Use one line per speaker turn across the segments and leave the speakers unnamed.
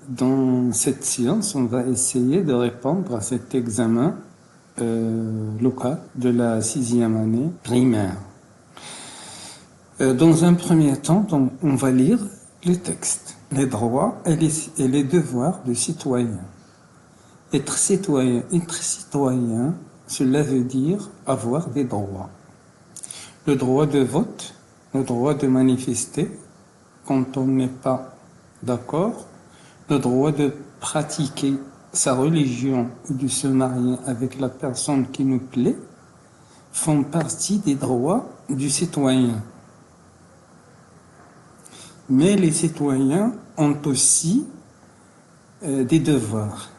Dans cette séance, on va essayer de répondre à cet examen local de la 6e année primaire. Dans un premier temps, on va lire les textes, les droits et les devoirs de citoyens. Être citoyen, cela veut dire avoir des droits. Le droit de vote, le droit de manifester quand on n'est pas d'accord, le droit de pratiquer sa religion ou de se marier avec la personne qui nous plaît font partie des droits du citoyen. Mais les citoyens ont aussi des devoirs.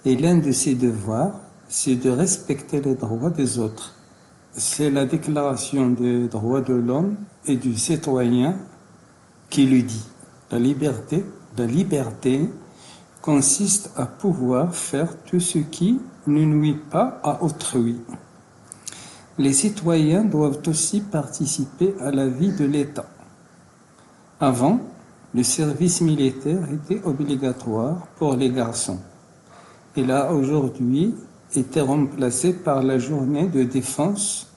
Et l'un de ces devoirs, c'est de respecter les droits des autres. C'est la Déclaration des droits de l'homme et du citoyen qui le dit. La liberté consiste à pouvoir faire tout ce qui ne nuit pas à autrui. Les citoyens doivent aussi participer à la vie de l'État. Avant, le service militaire était obligatoire pour les garçons. Il a aujourd'hui été remplacé par la journée de défense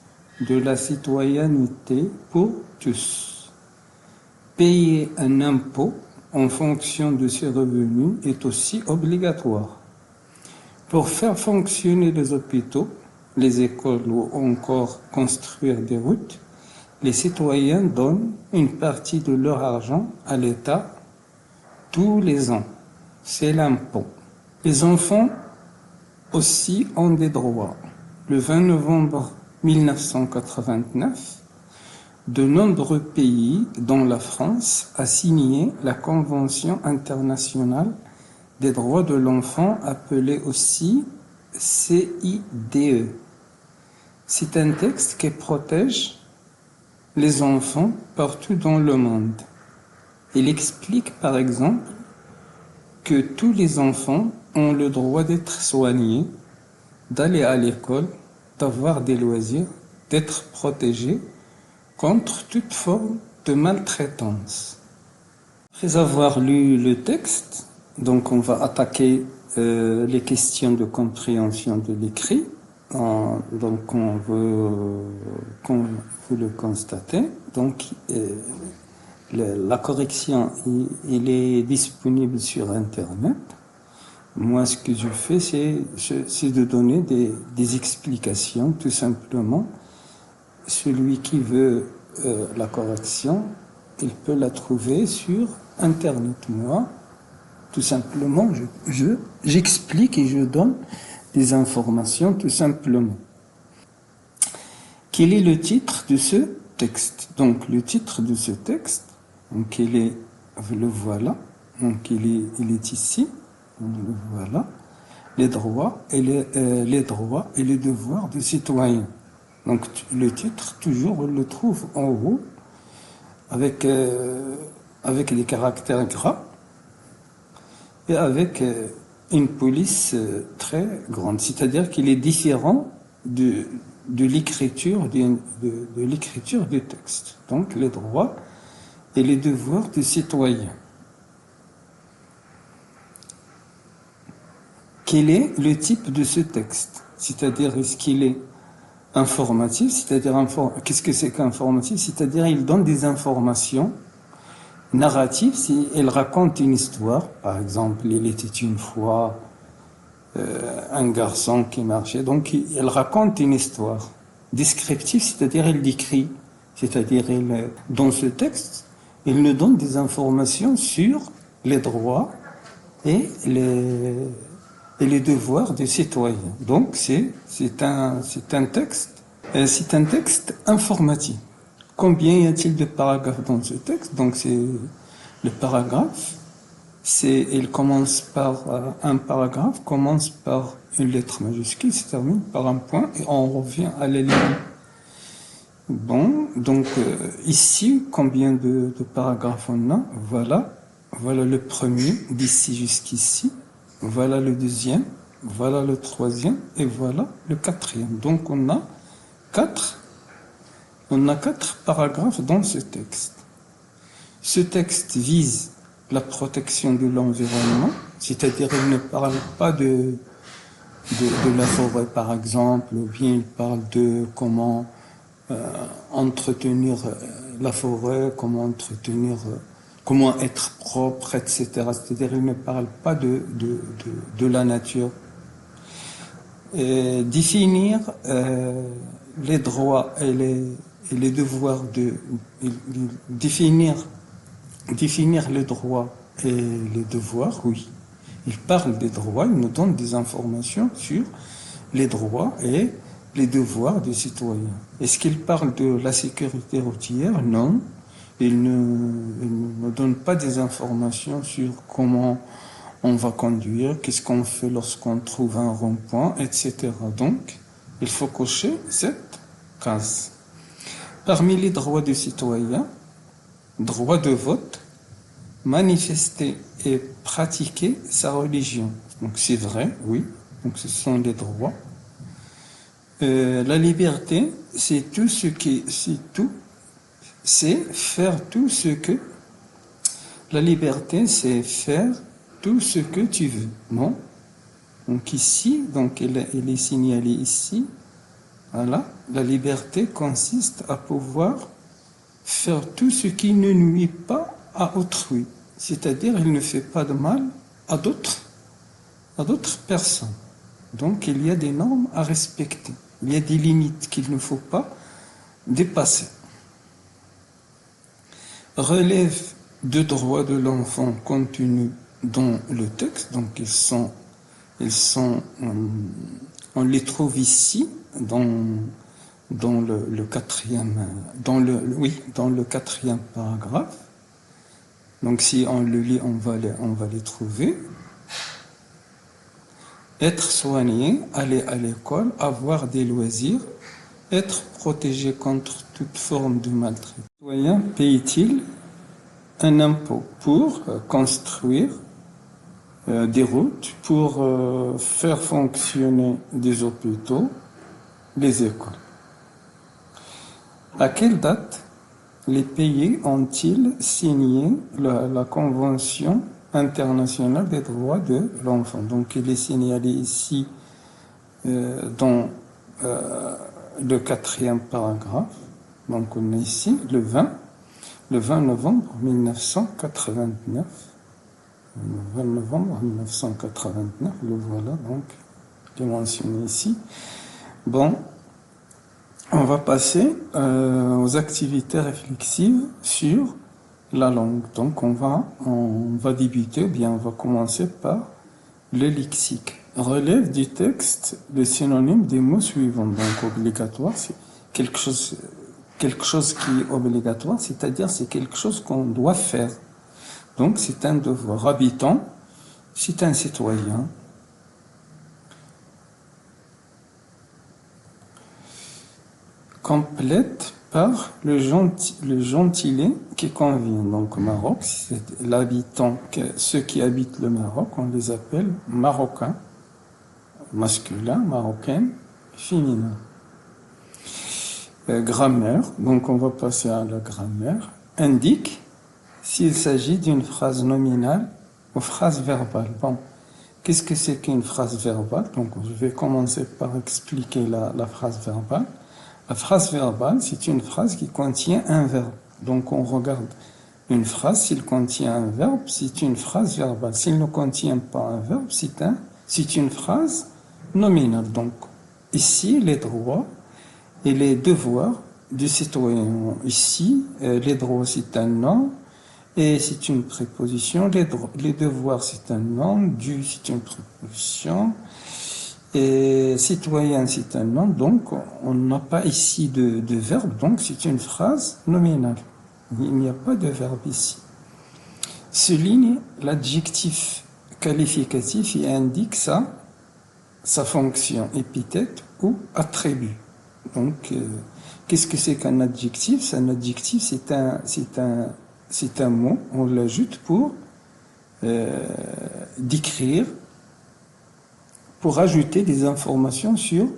de la citoyenneté pour tous. Payer un impôt en fonction de ses revenus est aussi obligatoire. Pour faire fonctionner les hôpitaux, les écoles ou encore construire des routes, les citoyens donnent une partie de leur argent à l'État tous les ans. C'est l'impôt. Les enfants aussi ont des droits. Le 20 novembre 1989, de nombreux pays, dont la France, a signé la Convention internationale des droits de l'enfant, appelée aussi CIDE. C'est un texte qui protège les enfants partout dans le monde. Il explique par exemple que tous les enfants ont le droit d'être soignés, d'aller à l'école, d'avoir des loisirs, d'être protégés contre toute forme de maltraitance. Après avoir lu le texte, donc on va attaquer les questions de compréhension de l'écrit. Donc comme vous le constatez, donc la correction il est disponible sur Internet. Moi, ce que je fais, c'est de donner des explications, tout simplement. Celui qui veut la correction, il peut la trouver sur Internet. Moi, tout simplement, j'explique et je donne des informations, tout simplement. Quel est le titre de ce texte? Donc, le titre de ce texte, donc le voilà, donc il est ici. Voilà, les droits et les devoirs des citoyens. Donc le titre, toujours, on le trouve en haut, avec des caractères gras et avec une police très grande. C'est-à-dire qu'il est différent de l'écriture de l'écriture du texte. Donc les droits et les devoirs des citoyens. Quel est le type de ce texte? C'est-à-dire, est-ce qu'il est informatif? C'est-à-dire, qu'est-ce que c'est qu'informatif? C'est-à-dire, il donne des informations narratives. Si elle raconte une histoire, par exemple, il était une fois un garçon qui marchait. Donc, elle raconte une histoire. Descriptif, c'est-à-dire, elle décrit. C'est-à-dire, dans ce texte, il nous donne des informations sur les droits et les devoirs des citoyens. Donc c'est un texte informatif. Combien y a-t-il de paragraphes dans ce texte? Donc c'est le paragraphe, il commence par un paragraphe commence par une lettre majuscule, se termine par un point et on revient à la ligne. Bon, donc ici combien de paragraphes on a? Voilà le premier d'ici jusqu'ici. Voilà le deuxième, voilà le troisième et voilà le quatrième. Donc on a quatre paragraphes dans ce texte. Ce texte vise la protection de l'environnement, c'est-à-dire il ne parle pas de la forêt par exemple, ou bien il parle de comment entretenir la forêt, comment être propre, etc. C'est-à-dire il ne parle pas de la nature. Définir les droits et les devoirs définir les droits et les devoirs, oui. Il parle des droits, il nous donne des informations sur les droits et les devoirs des citoyens. Est-ce qu'il parle de la sécurité routière? Non. Il ne nous donne pas des informations sur comment on va conduire, qu'est-ce qu'on fait lorsqu'on trouve un rond-point, etc. Donc, il faut cocher cette case. Parmi les droits des citoyens, droit de vote, manifester et pratiquer sa religion. Donc c'est vrai, oui. Donc ce sont les droits. La liberté, c'est faire tout ce que. La liberté, c'est faire tout ce que tu veux, non? Donc ici, donc il est signalé ici. Voilà, la liberté consiste à pouvoir faire tout ce qui ne nuit pas à autrui, c'est-à-dire il ne fait pas de mal à d'autres personnes. Donc il y a des normes à respecter, il y a des limites qu'il ne faut pas dépasser. Relève de droits de l'enfant contenus dans le texte, donc on les trouve ici dans le quatrième paragraphe. Donc si on le lit, on va les trouver. Être soigné, aller à l'école, avoir des loisirs, être protégé contre toute forme de maltraitance. Le citoyen paye-t-il un impôt pour construire des routes, pour faire fonctionner des hôpitaux, les écoles? À quelle date les pays ont-ils signé la Convention internationale des droits de l'enfant? Donc il est signalé ici dans le quatrième paragraphe. Donc on est ici le 20 novembre 1989. Le 20 novembre 1989, le voilà donc, il est mentionné ici. Bon, on va passer aux activités réflexives sur la langue. Donc on va débuter, ou bien on va commencer par le lexique. Relève du texte le synonyme des mots suivants. Donc obligatoire, c'est quelque chose qui est obligatoire, c'est-à-dire c'est quelque chose qu'on doit faire. Donc c'est un devoir. Habitant, c'est un citoyen. Complète par le gentilé qui convient. Donc Maroc, c'est l'habitant, ceux qui habitent le Maroc, on les appelle Marocains, masculin, marocaine, féminin. Grammaire, donc on va passer à la grammaire. Indique s'il s'agit d'une phrase nominale ou phrase verbale. Bon, qu'est-ce que c'est qu'une phrase verbale? Donc je vais commencer par expliquer la phrase verbale. La phrase verbale, c'est une phrase qui contient un verbe. Donc on regarde une phrase, s'il contient un verbe, c'est une phrase verbale. S'il ne contient pas un verbe, c'est une phrase nominale. Donc ici, les droits et les devoirs du citoyen. Ici, les droits, c'est un nom et c'est une préposition. Les devoirs, c'est un nom. Du, c'est une préposition. Et citoyen, c'est un nom, donc on n'a pas ici de verbe, donc c'est une phrase nominale. Il n'y a pas de verbe ici. Souligne l'adjectif qualificatif et indique sa fonction, épithète ou attribut. Donc, qu'est-ce que c'est qu'un adjectif? Un adjectif, c'est un mot, on l'ajoute pour décrire, pour ajouter des informations sur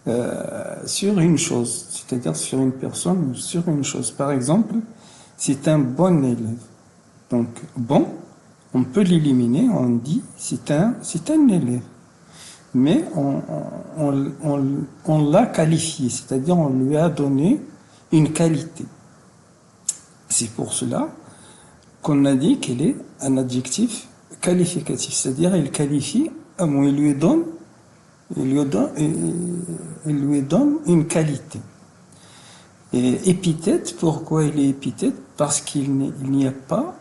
une chose, c'est-à-dire sur une personne ou sur une chose. Par exemple, c'est un bon élève. Donc, bon, On peut l'éliminer, on dit c'est un élève. Mais on l'a qualifié, c'est-à-dire on lui a donné une qualité. C'est pour cela qu'on a dit qu'il est un adjectif qualificatif, c'est-à-dire il qualifie, il lui donne une qualité. Et épithète, pourquoi il est épithète? Parce qu'il n'y a pas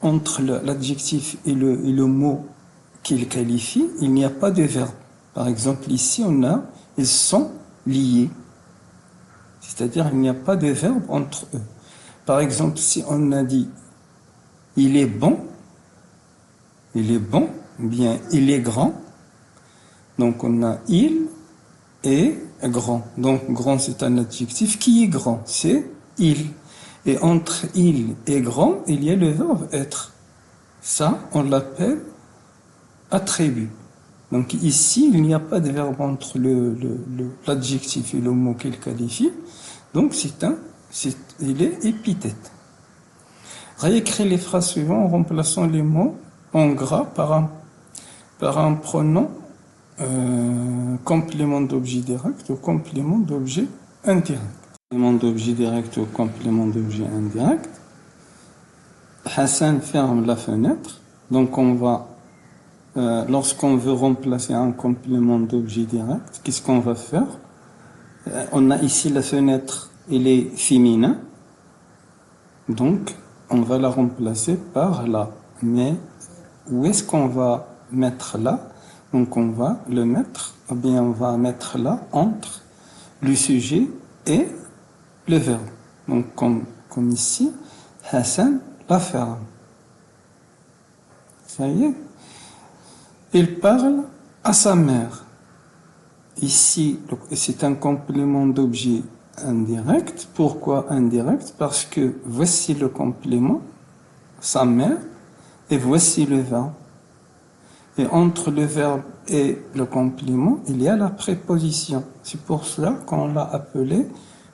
entre l'adjectif et le mot qu'il qualifie, il n'y a pas de verbe. Par exemple, ici, ils sont liés. C'est-à-dire, il n'y a pas de verbe entre eux. Par exemple, si on a dit il est bon, bien il est grand. Donc, on a il est grand. Donc, grand, c'est un adjectif qui est grand. C'est il. Et entre il et grand, il y a le verbe être. Ça, on l'appelle attribut. Donc ici, il n'y a pas de verbe entre l'adjectif et le mot qu'il qualifie. Donc il est épithète. Réécris les phrases suivantes en remplaçant les mots en gras par un pronom complément d'objet direct ou complément d'objet indirect. Complément d'objet direct ou complément d'objet indirect. Hassan ferme la fenêtre. Donc on va, lorsqu'on veut remplacer un complément d'objet direct, qu'est-ce qu'on va faire? On a ici la fenêtre, elle est féminin. Donc on va la remplacer par la. Mais où est-ce qu'on va mettre là? Donc on va le mettre, ou bien on va mettre là entre le sujet et le verbe. Donc comme ici, Hassan la ferme. Ça y est. Il parle à sa mère. Ici, c'est un complément d'objet indirect. Pourquoi indirect? Parce que voici le complément, sa mère, et voici le verbe. Et entre le verbe et le complément, il y a la préposition. C'est pour cela qu'on l'a appelé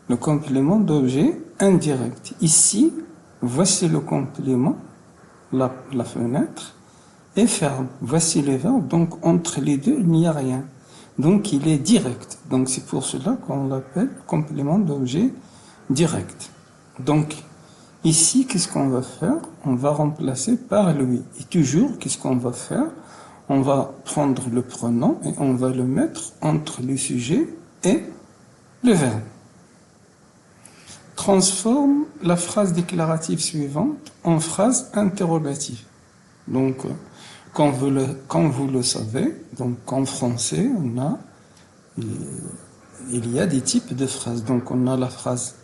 le complément d'objet indirect. Ici, voici le complément, la fenêtre, et ferme. Voici le verbe. Donc, entre les deux, il n'y a rien. Donc, il est direct. Donc, c'est pour cela qu'on l'appelle complément d'objet direct. Donc, ici, qu'est-ce qu'on va faire? On va remplacer par lui. Et toujours, qu'est-ce qu'on va faire? On va prendre le pronom et on va le mettre entre le sujet et le verbe. Transforme la phrase déclarative suivante en phrase interrogative. Donc, quand vous le savez, donc en français, il y a des types de phrases. Donc, on a la phrase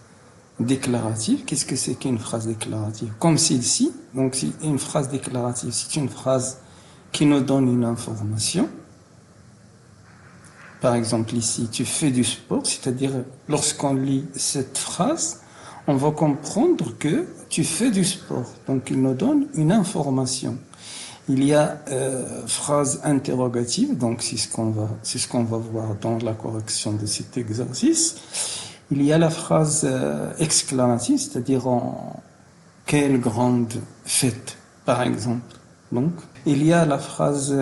déclarative. Qu'est-ce que c'est qu'une phrase déclarative? Comme celle-ci. Donc, une phrase déclarative, c'est une phrase qui nous donne une information. Par exemple, ici, tu fais du sport, c'est-à-dire, lorsqu'on lit cette phrase, on va comprendre que tu fais du sport. Donc, il nous donne une information. Il y a phrase interrogative, donc c'est ce qu'on va voir dans la correction de cet exercice. Il y a la phrase exclamative, c'est-à-dire en quelle grande fête, par exemple. Donc, il y a la phrase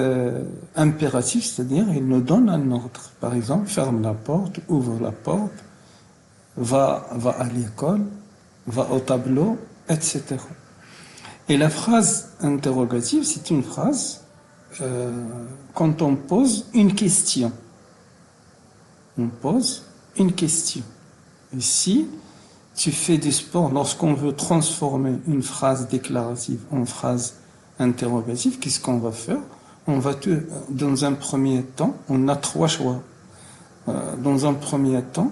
impérative, c'est-à-dire il nous donne un ordre. Par exemple, ferme la porte, ouvre la porte, va à l'école, va au tableau, etc. Et la phrase interrogative, c'est une phrase quand on pose une question. On pose une question. Ici, tu fais du sport. Lorsqu'on veut transformer une phrase déclarative en phrase interrogative, qu'est-ce qu'on va faire? Dans un premier temps, on a trois choix. Dans un premier temps,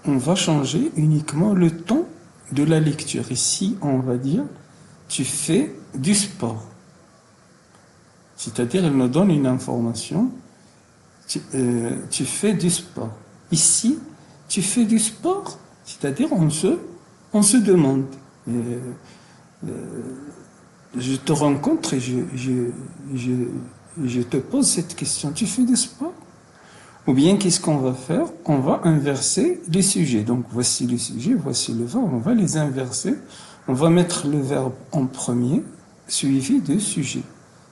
on va changer uniquement le ton de la lecture. Ici, on va dire tu fais du sport. C'est-à-dire, il nous donne une information. Tu fais du sport. Ici, tu fais du sport. C'est-à-dire, on se demande. Je te rencontre et je te pose cette question. Tu fais du sport? Ou bien, qu'est-ce qu'on va faire? On va inverser les sujets. Donc, voici le sujet, voici le verbe. On va les inverser. On va mettre le verbe en premier, suivi de sujet.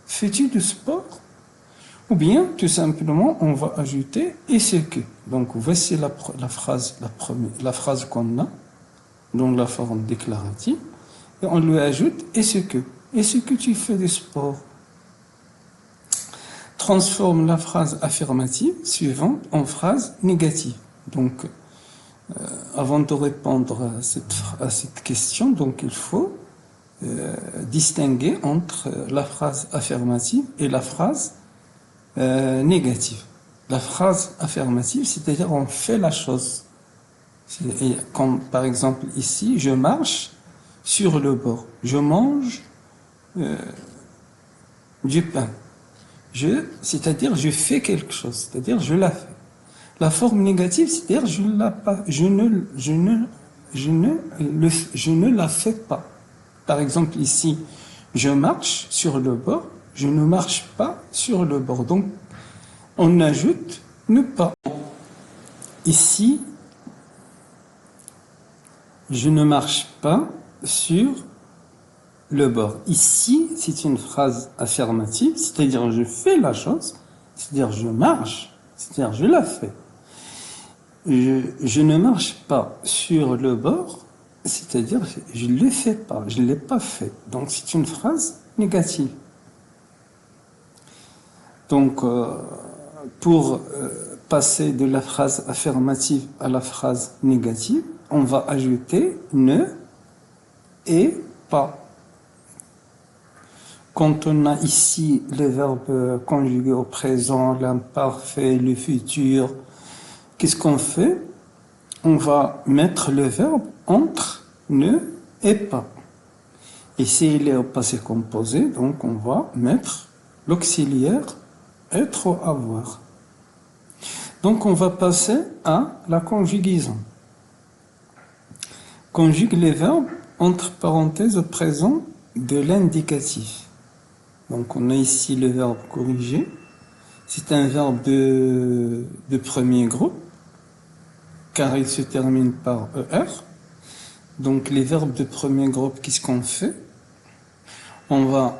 Fais-tu du sport? Ou bien, tout simplement, on va ajouter « et ce que ». Donc, voici la phrase qu'on a dans la forme déclarative. Et on lui ajoute « et ce que ». Est-ce que tu fais du sport? Transforme la phrase affirmative suivante en phrase négative. Donc, avant de répondre à cette question, donc il faut distinguer entre la phrase affirmative et la phrase négative. La phrase affirmative, c'est-à-dire on fait la chose. Comme par exemple ici, je marche sur le bord. Je mange du pain. C'est-à-dire je fais quelque chose, c'est-à-dire je la fais. La forme négative, c'est-à-dire je ne la fais pas. Par exemple ici, je marche sur le bord, je ne marche pas sur le bord. Donc, on ajoute ne pas. Ici, je ne marche pas sur le bord. Ici, c'est une phrase affirmative, c'est-à-dire je fais la chose, c'est-à-dire je marche, c'est-à-dire je la fais. Je ne marche pas sur le bord, c'est-à-dire je ne le fais pas, je ne l'ai pas fait. Donc c'est une phrase négative. Donc pour passer de la phrase affirmative à la phrase négative, on va ajouter ne et pas. Quand on a ici les verbes conjugués au présent, l'imparfait, le futur, qu'est-ce qu'on fait? On va mettre le verbe entre ne et pas. Et s'il est au passé composé, donc on va mettre l'auxiliaire être ou avoir. Donc on va passer à la conjugaison. Conjugue les verbes entre parenthèses au présent de l'indicatif. Donc on a ici le verbe corriger. C'est un verbe de premier groupe, car il se termine par ER. Donc les verbes de premier groupe, qu'est-ce qu'on fait? On va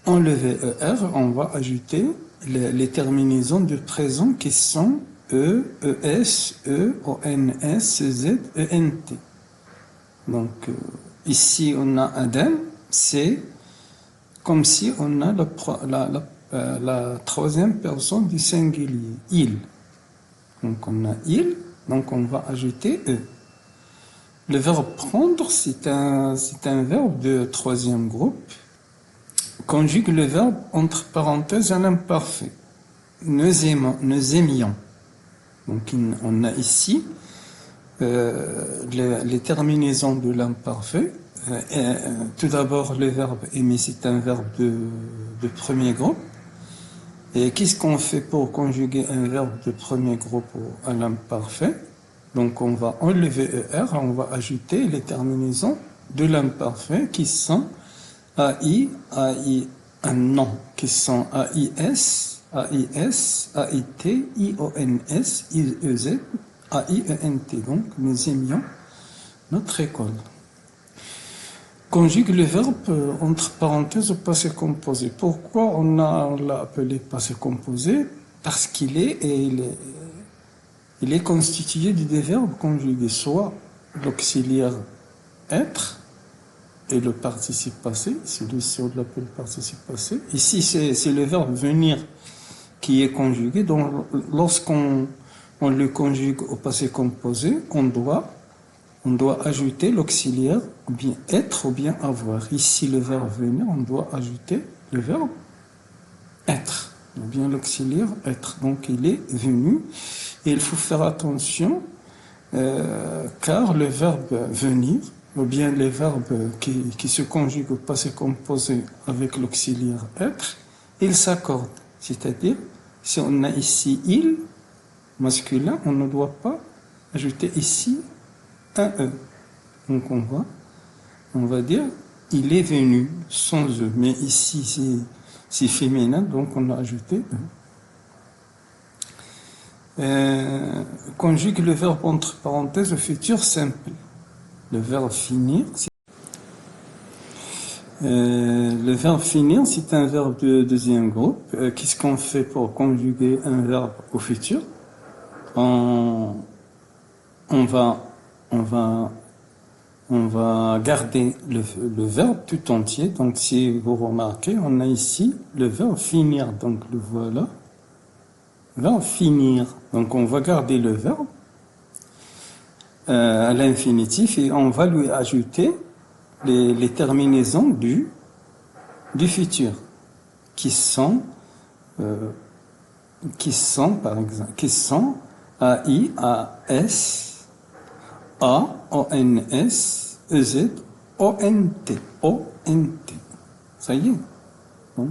enlever ER, on va ajouter les terminaisons de présent qui sont E, ES, E, ONS, Z, ENT. Donc ici on a Adam, c'est comme si on a la troisième personne du singulier, il. Donc on a il, donc on va ajouter E. Le verbe prendre, c'est un verbe de troisième groupe. Conjugue le verbe entre parenthèses à l'imparfait. Nous aimions. Donc on a ici les terminaisons de l'imparfait. Tout d'abord, le verbe aimer, c'est un verbe de premier groupe. Et qu'est-ce qu'on fait pour conjuguer un verbe de premier groupe à l'imparfait? Donc on va enlever ER, on va ajouter les terminaisons de l'imparfait qui sont AI, AI, un nom, qui sont AIS, AIS, AIT, IONS, IEZ, AIENT. Donc nous aimions notre école. Conjugue le verbe entre parenthèses au passé composé. Pourquoi on l'a appelé passé composé? Parce qu'il est constitué de des verbes conjugués, soit l'auxiliaire être et le participe passé, celui-ci on l'appelle participe passé. Ici c'est le verbe venir qui est conjugué, donc lorsqu'on le conjugue au passé composé, on doit ajouter l'auxiliaire bien être ou bien avoir. Ici, le verbe venir, on doit ajouter le verbe être, ou bien l'auxiliaire être. Donc, il est venu. Et il faut faire attention, car le verbe venir, ou bien les verbes qui se conjuguent au passé composé avec l'auxiliaire être, ils s'accordent. C'est-à-dire, si on a ici il, masculin, on ne doit pas ajouter ici un E. Donc on va dire il est venu sans E. Mais ici c'est féminin, donc on a ajouté E. Conjugue le verbe entre parenthèses au futur simple. Le verbe finir. Le verbe finir, c'est un verbe de deuxième groupe. Qu'est-ce qu'on fait pour conjuguer un verbe au futur? On va, on va, on va garder le verbe tout entier. Donc, si vous remarquez, on a ici le verbe finir. Donc, le voilà. Verbe finir. Donc, on va garder le verbe à l'infinitif et on va lui ajouter les terminaisons du futur qui sont par exemple AI, AS, A, ONS, EZ, ONT, ONT. Ça y est. Donc,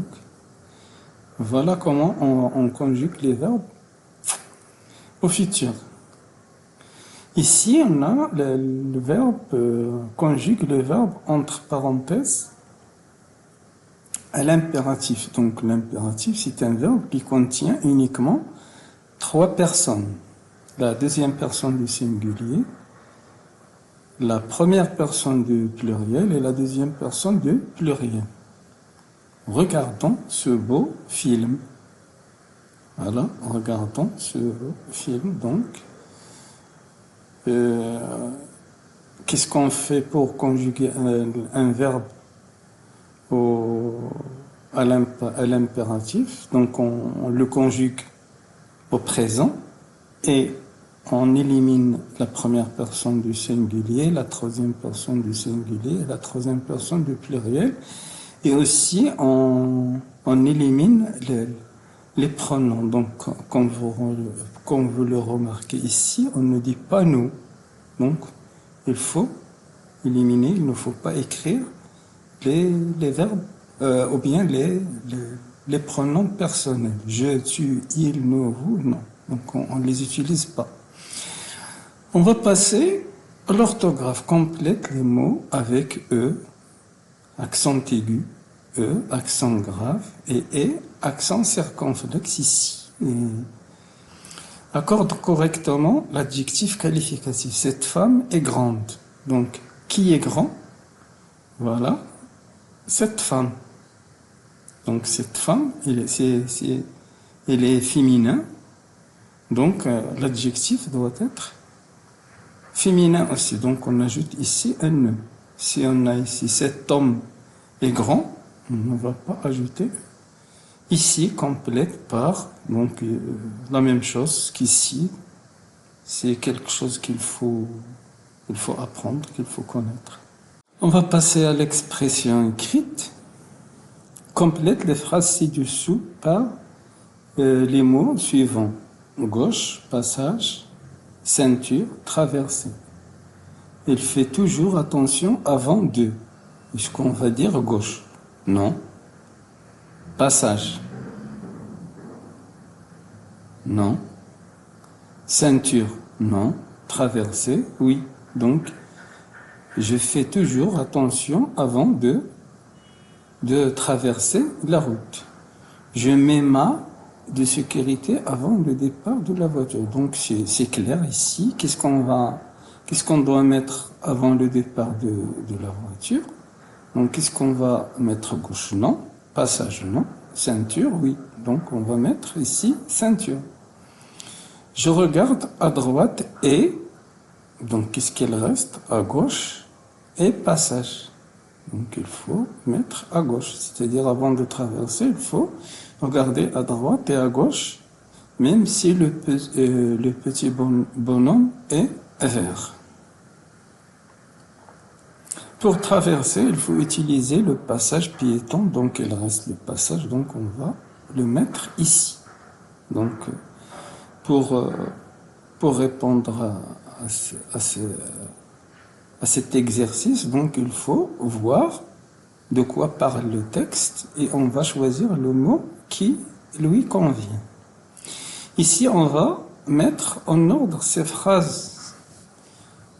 voilà comment on conjugue les verbes au futur. Ici, on a le verbe, conjugue le verbe entre parenthèses à l'impératif. Donc, l'impératif, c'est un verbe qui contient uniquement 3 personnes. La deuxième personne du singulier, la première personne du pluriel et la deuxième personne du pluriel. Regardons ce beau film. Voilà, regardons ce beau film. Donc, qu'est-ce qu'on fait pour conjuguer un verbe à l'impératif? Donc, on le conjugue au présent et on élimine la première personne du singulier, la troisième personne du singulier, la troisième personne du pluriel. Et aussi, on élimine les pronoms. Donc, comme vous le remarquez ici, on ne dit pas nous. Donc, il faut éliminer, il ne faut pas écrire les verbes ou bien les pronoms personnels. Je, tu, il, nous, vous, non. Donc, on ne les utilise pas. On va passer à l'orthographe. Complète les mots avec E, accent aigu, E, accent grave, et accent circonflexe ici. Et accorde correctement l'adjectif qualificatif. Cette femme est grande. Donc, qui est grand? Voilà, cette femme. Donc, cette femme, elle est féminin. Donc, l'adjectif doit être féminin aussi. Donc, on ajoute ici un ne. Si on a ici cet homme est grand, on ne va pas ajouter. Ici, complète par, donc, la même chose qu'ici. C'est quelque chose qu'il faut apprendre, qu'il faut connaître. On va passer à l'expression écrite. Complète les phrases ci-dessous par les mots suivants. Gauche, passage, ceinture, traversée. Il fait toujours attention avant de. Est-ce qu'on va dire gauche? Non. Passage? Non. Ceinture? Non. Traversée? Oui. Donc, je fais toujours attention avant de traverser la route. Je mets ma de sécurité avant le départ de la voiture. Donc, c'est clair ici. Qu'est-ce qu'on doit mettre avant le départ de la voiture? Donc, qu'est-ce qu'on va mettre gauche? Non. Passage? Non. Ceinture? Oui. Donc, on va mettre ici ceinture. Je regarde à droite et, donc, qu'est-ce qu'il reste? À gauche et passage. Donc, il faut mettre à gauche. C'est-à-dire, avant de traverser, il faut regarder à droite et à gauche, même si le petit bonhomme est vert. Pour traverser, il faut utiliser le passage piéton. Donc, il reste le passage. Donc, on va le mettre ici. Donc, pour répondre à cet exercice, donc il faut voir de quoi parle le texte et on va choisir le mot qui lui convient. Ici, on va mettre en ordre ces phrases.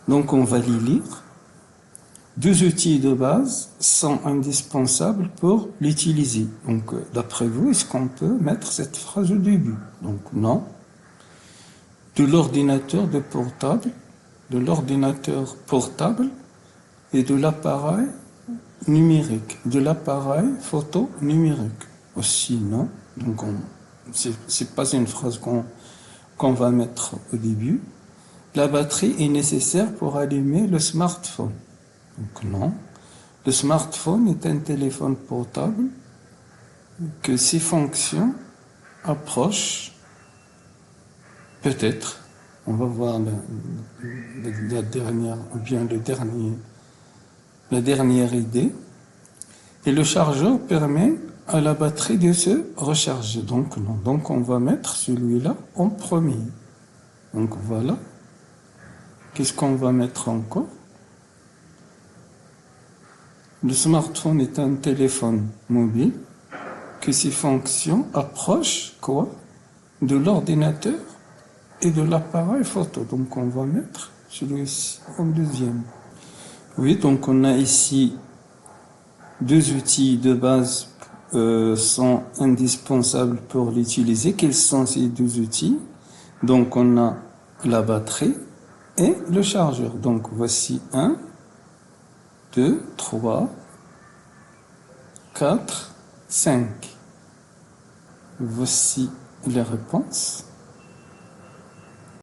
Donc, on va les lire. 2 outils de base sont indispensables pour l'utiliser. Donc, d'après vous, est-ce qu'on peut mettre cette phrase au début? Donc, non. De l'ordinateur portable et de l'appareil numérique, de l'appareil photo numérique. Aussi, non? Donc, c'est pas une phrase qu'on va mettre au début. La batterie est nécessaire pour allumer le smartphone. Donc, non. Le smartphone est un téléphone portable que ses fonctions approchent, peut-être, on va voir la dernière, ou bien la dernière idée, et le chargeur permet à la batterie de se recharger. Donc non, donc on va mettre celui-là en premier. Donc voilà. Qu'est-ce qu'on va mettre encore? Le smartphone est un téléphone mobile que ses fonctions approchent quoi? De l'ordinateur et de l'appareil photo. Donc on va mettre celui-ci en deuxième. Oui, donc on a ici deux outils de base sont indispensables pour l'utiliser. Quels sont ces deux outils? Donc on a la batterie et le chargeur. Donc voici 1, 2, 3, 4, 5. Voici les réponses.